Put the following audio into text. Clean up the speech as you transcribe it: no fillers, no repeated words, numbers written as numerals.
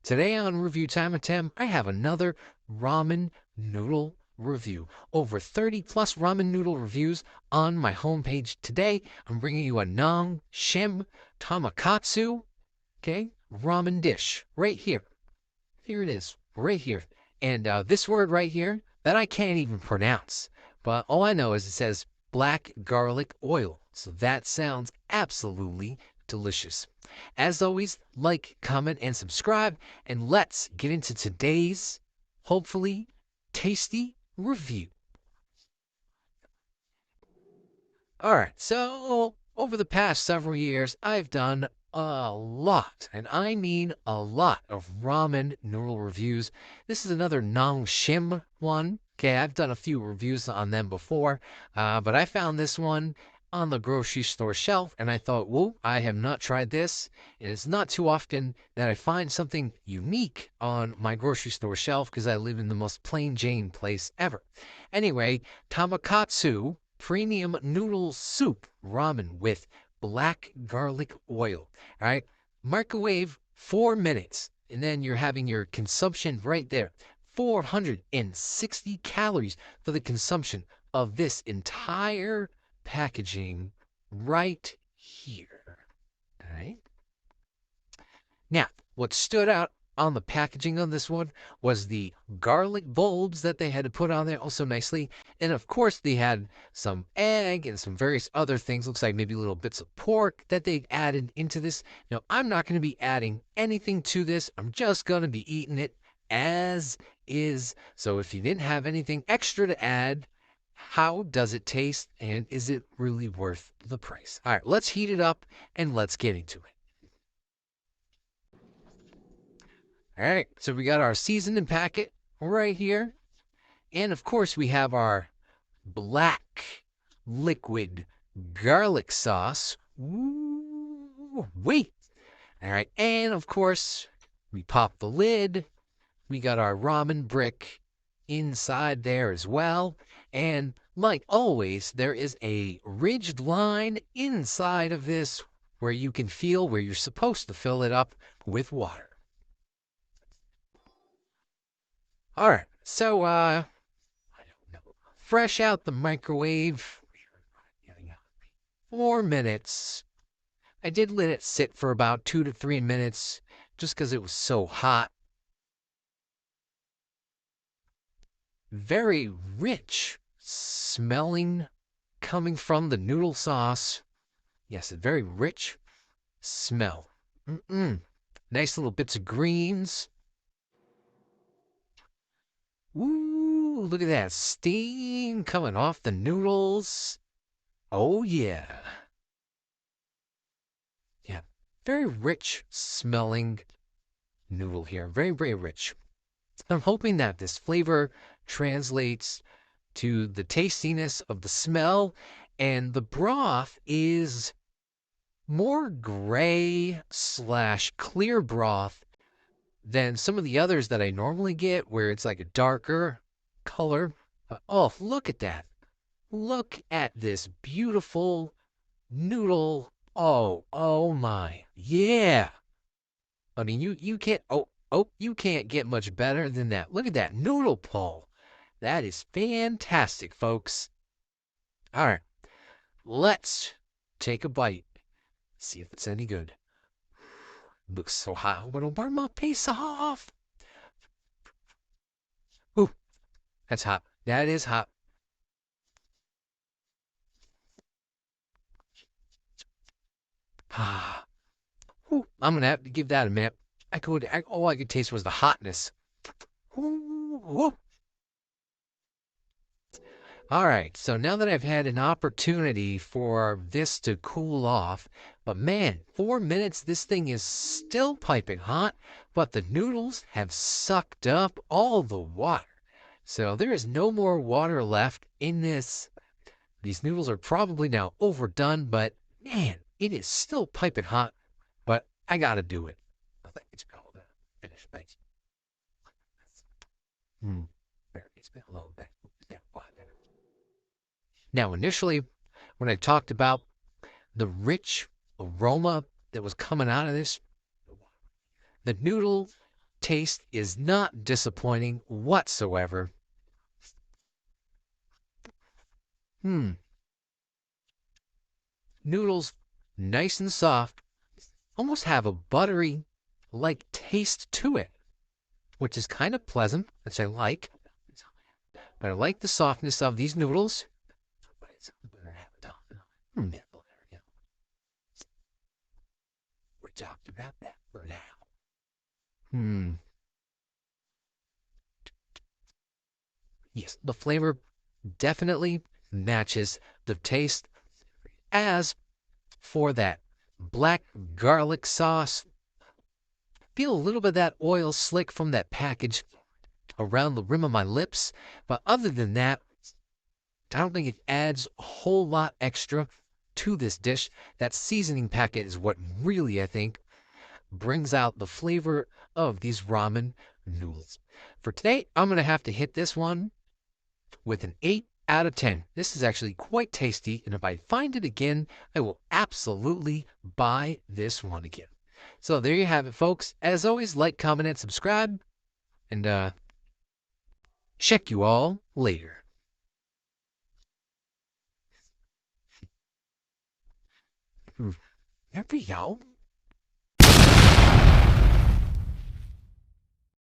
Today on Review Time with Tim, I have another ramen noodle review. Over 30 plus ramen noodle reviews on my homepage today. I'm bringing you a Nongshim Tonkotsu, okay, ramen dish right here. Here it is, right here. And this word right here that I can't even pronounce, but all I know is it says black garlic oil. So that sounds absolutely delicious. As always, like, comment, and subscribe, and let's get into today's, hopefully, tasty review. All right, so over the past several years, I've done a lot, and I mean a lot, of ramen noodle reviews. This is another Nongshim one. Okay, I've done a few reviews on them before, but I found this one on the grocery store shelf, and I thought, whoa, I have not tried this. And it's not too often that I find something unique on my grocery store shelf because I live in the most plain Jane place ever. Anyway, Tamakatsu premium noodle soup ramen with black garlic oil. All right. Microwave 4 minutes, and then you're having your consumption right there. 460 calories for the consumption of this entire packaging right here. All right. Now, what stood out on the packaging on this one was the garlic bulbs that they had to put on there also nicely. And of course, they had some egg and some various other things. Looks like maybe little bits of pork that they added into this. Now, I'm not going to be adding anything to this. I'm just going to be eating it as is. So if you didn't have anything extra to add, how does it taste? And is it really worth the price? All right, let's heat it up and let's get into it. All right, so we got our seasoning packet right here. And of course, we have our black liquid garlic sauce. Ooh, wait. All right, and of course, we pop the lid. We got our ramen brick inside there as well. And like always, there is a ridged line inside of this where you can feel where you're supposed to fill it up with water. All right, so I don't know, fresh out the microwave, 4 minutes. I did let it sit for about 2 to 3 minutes just because it was so hot. Very rich smelling coming from the noodle sauce. Yes, a very rich smell. Nice little bits of greens. Ooh, look at that steam coming off the noodles. Oh, yeah. Yeah, very rich smelling noodle here. Very, very rich. I'm hoping that this flavor translates to the tastiness of the smell, and the broth is more gray slash clear broth than some of the others that I normally get, where it's like a darker color. Oh, look at that. Look at this beautiful noodle. Oh my. Yeah. I mean, you can't, you can't get much better than that. Look at that noodle pull. That is fantastic, folks. All right, let's take a bite. See if it's any good. Looks so hot. I'm gonna burn my face off. Ooh, that's hot. That is hot. Ah, ooh, I'm gonna have to give that a minute. All I could taste was the hotness. Ooh. All right, so now that I've had an opportunity for this to cool off, but man, 4 minutes, this thing is still piping hot, but the noodles have sucked up all the water. So there is no more water left in this. These noodles are probably now overdone, but man, it is still piping hot, but I gotta do it. I think it's called a finish base. It's been a little bit. Now, initially, when I talked about the rich aroma that was coming out of this, the noodle taste is not disappointing whatsoever. Hmm, noodles nice and soft, almost have a buttery like taste to it, which is kind of pleasant, which I like. But I like the softness of these noodles. Hmm. We talked about that for now. Hmm. Yes, the flavor definitely matches the taste. As for that black garlic sauce, feel a little bit of that oil slick from that package around the rim of my lips. But other than that, I don't think it adds a whole lot extra to this dish. That seasoning packet is what really, I think, brings out the flavor of these ramen noodles. For today, I'm going to have to hit this one with an 8 out of 10. This is actually quite tasty, and if I find it again, I will absolutely buy this one again. So there you have it, folks. As always, like, comment, and subscribe, and check you all later. There we go.